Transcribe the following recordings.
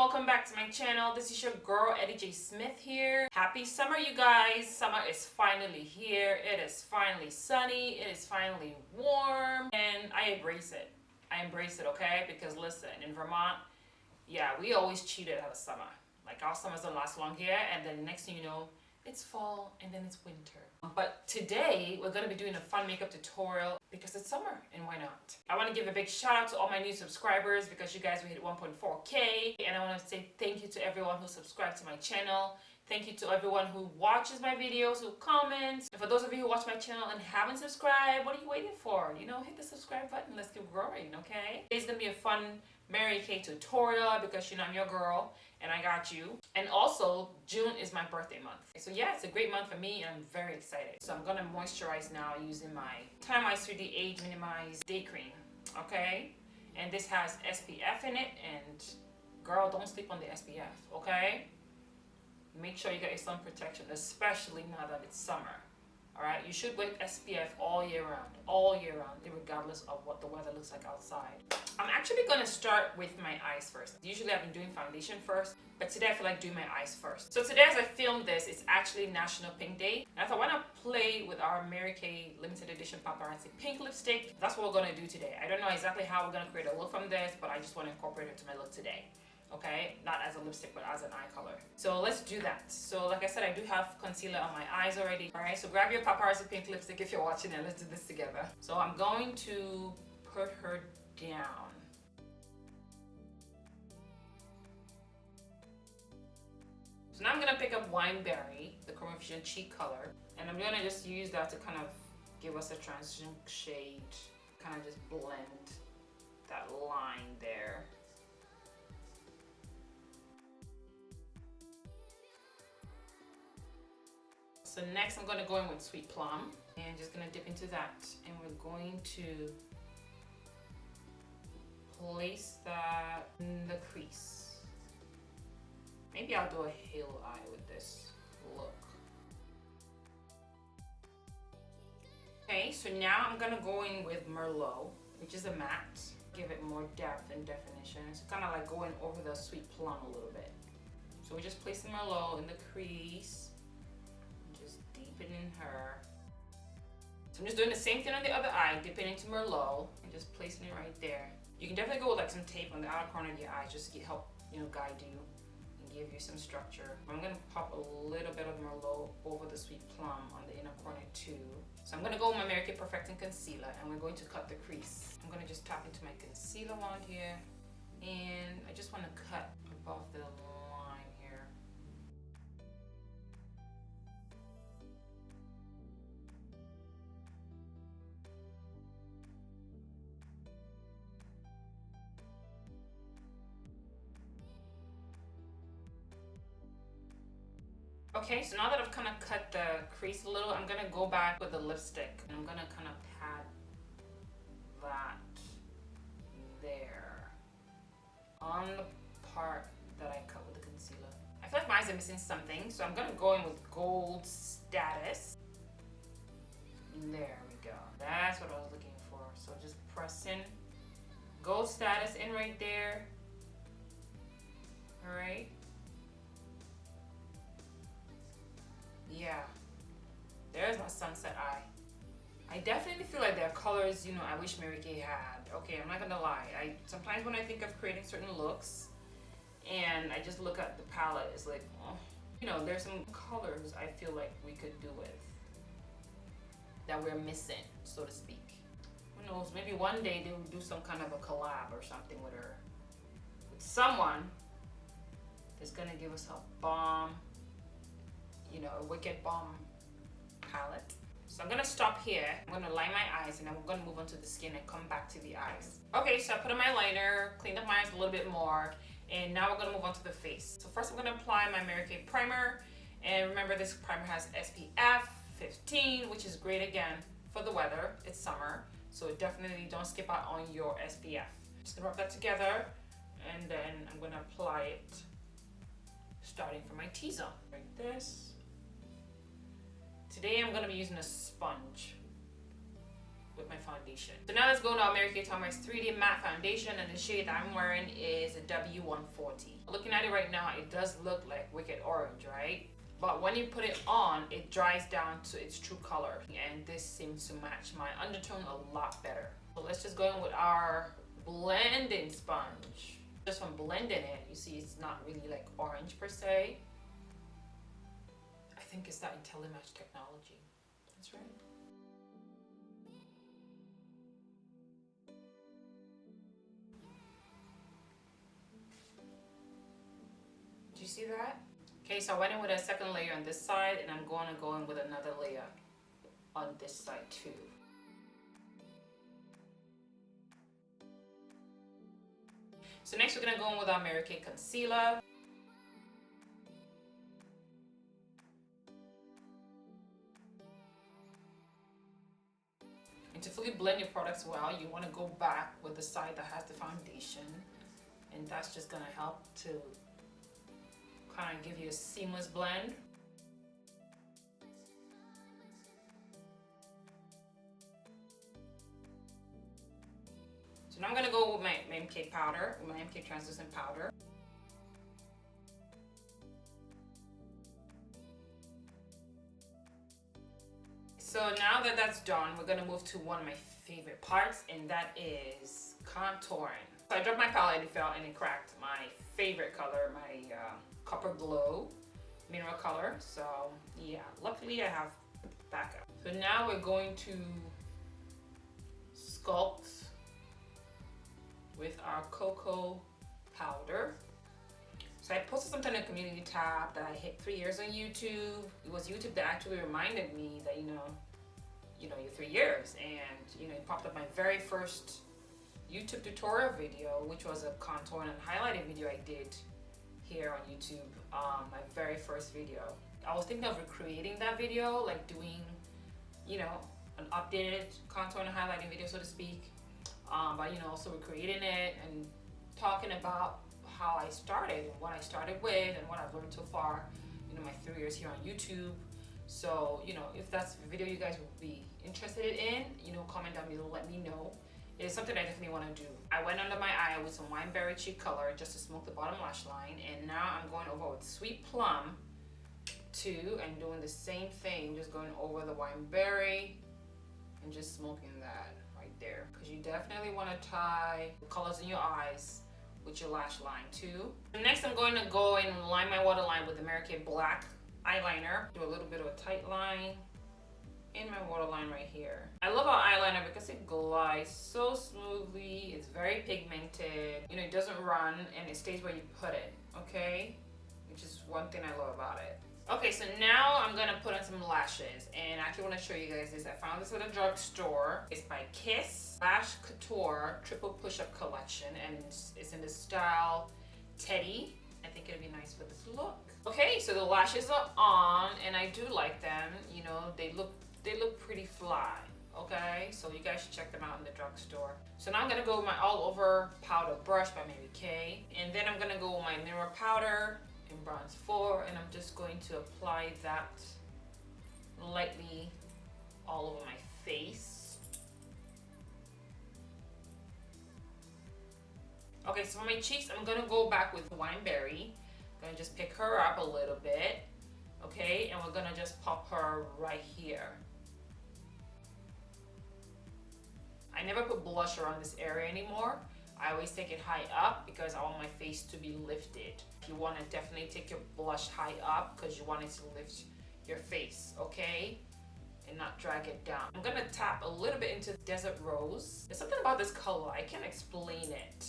welcome back to my channel. This is your girl Eddie J Smith here. Happy summer, you guys. Summer is finally here. It is finally sunny. It is finally warm, and I embrace it. Okay? Because listen, in Vermont, yeah, we always cheated out of summer. Like our summers don't last long here, and then next thing you know, it's fall and then it's winter. But today we're going to be doing a fun makeup tutorial because it's summer, and why not? I want to give a big shout out to all my new subscribers because you guys we hit 1.4K, and I want to say thank you to everyone who subscribed to my channel. Thank you to everyone who watches my videos, who comments. And for those of you who watch my channel and haven't subscribed, what are you waiting for? You know, hit the subscribe button. Let's keep growing, okay? Today's going to be a fun Mary Kay tutorial because, you know, I'm your girl and I got you. And also, June is my birthday month. So yeah, it's a great month for me and I'm very excited. So I'm going to moisturize now using my Timewise 3D Age Minimize Day Cream, okay? And this has SPF in it, and girl, don't sleep on the SPF, okay? Make sure you get your sun protection, especially now that it's summer. Alright, you should wear SPF all year round, regardless of what the weather looks like outside. I'm actually going to start with my eyes first. Usually I've been doing foundation first, but today I feel like doing my eyes first. So today as I filmed this, it's actually National Pink Day. And I thought, why not play with our Mary Kay limited edition Paparazzi pink lipstick? That's what we're going to do today. I don't know exactly how we're going to create a look from this, but I just want to incorporate it to my look today. Okay, not as a lipstick but as an eye color. So let's do that. So like I said, I do have concealer on my eyes already. All right, so grab your Paparazzi pink lipstick if you're watching and let's do this together. So I'm going to put her down. So now I'm gonna pick up WineBerry, the Chromafusion cheek color, and I'm gonna just use that to kind of give us a transition shade, kind of just blend that line there. So next I'm going to go in with Sweet Plum and just going to dip into that, and we're going to place that in the crease. Maybe I'll do a halo eye with this look. Okay, so now I'm going to go in with Merlot, which is a matte. Give it more depth and definition. It's kind of like going over the Sweet Plum a little bit. So we're just placing Merlot in the crease. In her. So I'm just doing the same thing on the other eye, dipping into Merlot and just placing it right there. You can definitely go with like some tape on the outer corner of your eye just to help, you know, guide you and give you some structure. I'm gonna pop a little bit of Merlot over the Sweet Plum on the inner corner too. So I'm gonna go with my Mary Kay Perfecting Concealer, and we're going to cut the crease. I'm gonna just tap into my concealer wand here, and I just want to cut above the line here. Okay, so now that I've kind of cut the crease a little, I'm going to go back with the lipstick and I'm going to kind of pat that there on the part that I cut with the concealer. I feel like my eyes are missing something, so I'm going to go in with Gold Status. There we go. That's what I was looking for. So just press in Gold Status in right there. All right. Yeah, there's my sunset eye. I definitely feel like there are colors, you know, I wish Mary Kay had. Okay, I'm not gonna lie. Sometimes when I think of creating certain looks and I just look at the palette, it's like, oh, you know, there's some colors I feel like we could do with that we're missing, so to speak. Who knows, maybe one day they will do some kind of a collab or something with her. With someone that's gonna give us a bomb, you know, a wicked bomb palette. So I'm gonna stop here. I'm gonna line my eyes and then we're gonna move on to the skin and come back to the eyes. Okay, so I put on my liner, cleaned up my eyes a little bit more, and now we're gonna move on to the face. So first I'm gonna apply my Mary Kay primer, and remember this primer has SPF 15, which is great again for the weather. It's summer, so definitely don't skip out on your SPF. Just gonna rub that together, and then I'm gonna apply it starting from my T-zone, like this. Today I'm going to be using a sponge. with my foundation. So now let's go to American Timewise 3D Matte Foundation, and the shade that I'm wearing is a W140. Looking at it right now, it does look like Wicked Orange, right? But when you put it on, it dries down to its true color. And this seems to match my undertone a lot better. So let's just go in with our blending sponge. Just from blending it, you see it's not really like orange per se. I think it's that IntelliMatch technology. That's right. Do you see that? Okay, so I went in with a second layer on this side, and I'm going to go in with another layer on this side too. So next we're going to go in with our Mary Kay concealer. And to fully blend your products well, you want to go back with the side that has the foundation, and that's just going to help to kind of give you a seamless blend. So now I'm going to go with my MK powder, with my MK translucent powder. So now that that's done, we're going to move to one of my favorite parts, and that is contouring. So I dropped my palette, it fell, and it cracked my favorite color, my Copper Glow mineral color. So yeah, luckily I have backup. So now we're going to sculpt with our cocoa powder. So I posted something in the community tab that I hit 3 years on YouTube. It was YouTube that actually reminded me that you know you're 3 years, and it popped up my very first YouTube tutorial video, which was a contouring and highlighting video I did here on YouTube, my very first video. I was thinking of recreating that video, like doing, an updated contour and highlighting video, so to speak. But also recreating it and talking about how I started and what I started with and what I've learned so far, my 3 years here on YouTube. So, if that's a video you guys would be interested in, comment down below, let me know. It is something I definitely want to do. I went under my eye with some WineBerry cheek color just to smoke the bottom lash line, and now I'm going over with Sweet Plum too, and doing the same thing, just going over the WineBerry and just smoking that right there, because you definitely want to tie the colors in your eyes with your lash line too. Next, I'm going to go and line my waterline with the Mary Kay black eyeliner. Do a little bit of a tight line in my waterline right here. I love our eyeliner because it glides so smoothly. It's very pigmented. It doesn't run, and it stays where you put it, okay? Which is one thing I love about it. Okay, so now I'm gonna put on some lashes, and I actually want to show you guys this. I found this at a drugstore. It's by Kiss Lash Couture Triple Push-Up Collection, and it's in the style Teddy. I think it'd be nice for this look. Okay, so the lashes are on, and I do like them. They look pretty fly, okay? So you guys should check them out in the drugstore. So now I'm gonna go with my all over powder brush by Mary Kay, and then I'm gonna go with my mirror powder in bronze 4, and I'm just going to apply that lightly all over my face. Okay, so for my cheeks, I'm gonna go back with WineBerry. I'm gonna just pick her up a little bit, okay? And we're gonna just pop her right here. I never put blusher on this area anymore. I always take it high up because I want my face to be lifted. You want to definitely take your blush high up because you want it to lift your face, okay? And not drag it down. I'm gonna tap a little bit into Desert Rose. There's something about this color, I can't explain it.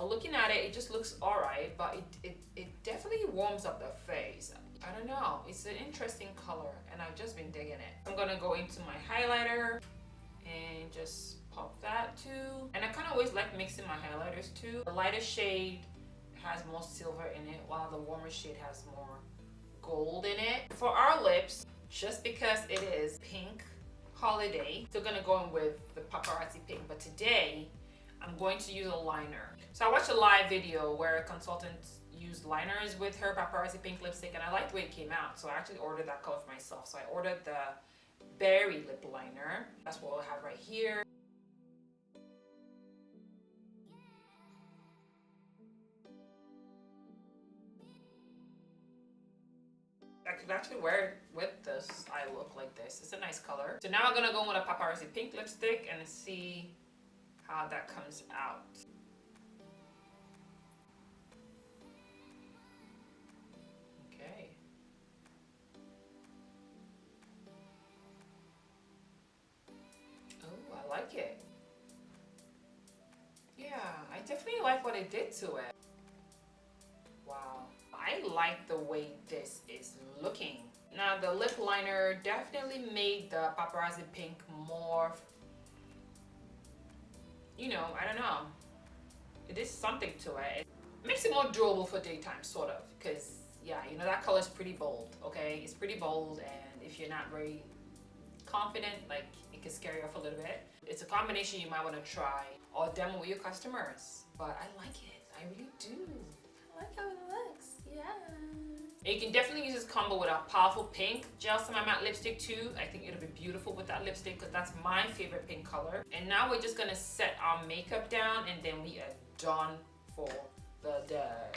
Looking at it, it just looks alright, but it definitely warms up the face. I don't know, it's an interesting color, and I've just been digging it. I'm gonna go into my highlighter and just pop that too. And I kind of always like mixing my highlighters too. The lighter shade has more silver in it, while the warmer shade has more gold in it. For our lips, just because it is pink holiday, still gonna go in with the Paparazzi pink, but today I'm going to use a liner. So I watched a live video where a consultant used liners with her Paparazzi pink lipstick, and I liked the way it came out, so I actually ordered that color for myself. So I ordered the Berry lip liner. That's what we'll have right here. I could actually wear it with this eye look like this. It's a nice color. So now I'm gonna go with a Paparazzi pink lipstick and see how that comes out. Okay. Oh, I like it. Yeah, I definitely like what it did to it. Wow. I like the way this is looking. Now the lip liner definitely made the Paparazzi pink more, you know, I don't know. It is something to it. It makes it more durable for daytime, sort of. Because, yeah, you know, that color is pretty bold, okay? It's pretty bold, and if you're not very confident, like, it can scare you off a little bit. It's a combination you might want to try or demo with your customers. But I like it. I really do. I like how it looks. Yeah. And you can definitely use this combo with a powerful pink gel semi-matte lipstick too. I think it'll be beautiful with that lipstick because that's my favorite pink color. And now we're just gonna set our makeup down and then we are done for the day.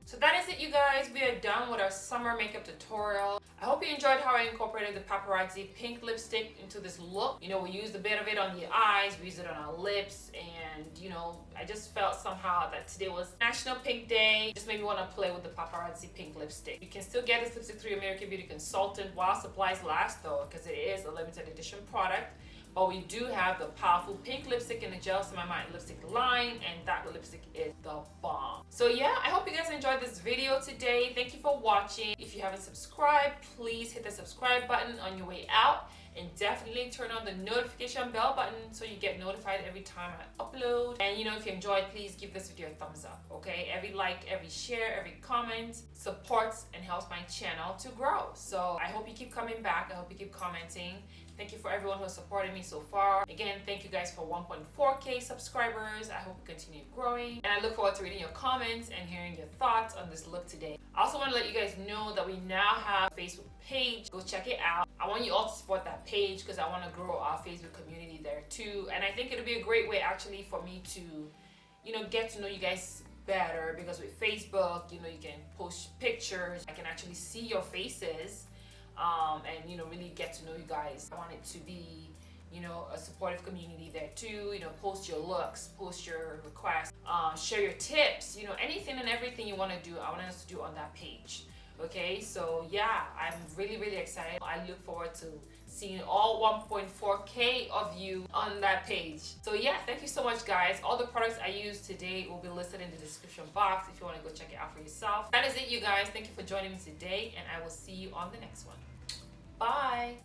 So that is it, you guys. We are done with our summer makeup tutorial. I hope you enjoyed how I incorporated the Paparazzi pink lipstick into this look. You know, we used a bit of it on the eyes, we used it on our lips, and you know, I just felt somehow that today was National Pink Day. Just made me want to play with the Paparazzi pink lipstick. You can still get this lipstick through your American Beauty consultant while supplies last though, because it is a limited edition product. But we do have the powerful pink lipstick in the gel semi-matte lipstick line, and that lipstick is the bomb. So yeah, I hope you guys enjoyed this video today. Thank you for watching. If you haven't subscribed, please hit the subscribe button on your way out, and definitely turn on the notification bell button so you get notified every time I upload. And you know, if you enjoyed, please give this video a thumbs up, okay? Every like, every share, every comment supports and helps my channel to grow. So I hope you keep coming back. I hope you keep commenting. Thank you for everyone who has supported me so far. Again, thank you guys for 1.4K subscribers. I hope you continue growing. And I look forward to reading your comments and hearing your thoughts on this look today. I also want to let you guys know that we now have a Facebook page. Go check it out. I want you all to support that page because I want to grow our Facebook community there too. And I think it'll be a great way actually for me to, you know, get to know you guys better, because with Facebook, you know, you can post pictures. I can actually see your faces. And you know, really get to know you guys. I want it to be, you know, a supportive community there too. You know, post your looks, post your requests, share your tips, you know, anything and everything you want to do, I want us to do on that page. Okay, so yeah, I'm really excited. I look forward to seeing all 1.4K of you on that page. So yeah, thank you so much guys. All the products I used today will be listed in the description box if you want to go check it out for yourself. That is it, you guys. Thank you for joining me today, and I will see you on the next one. Bye.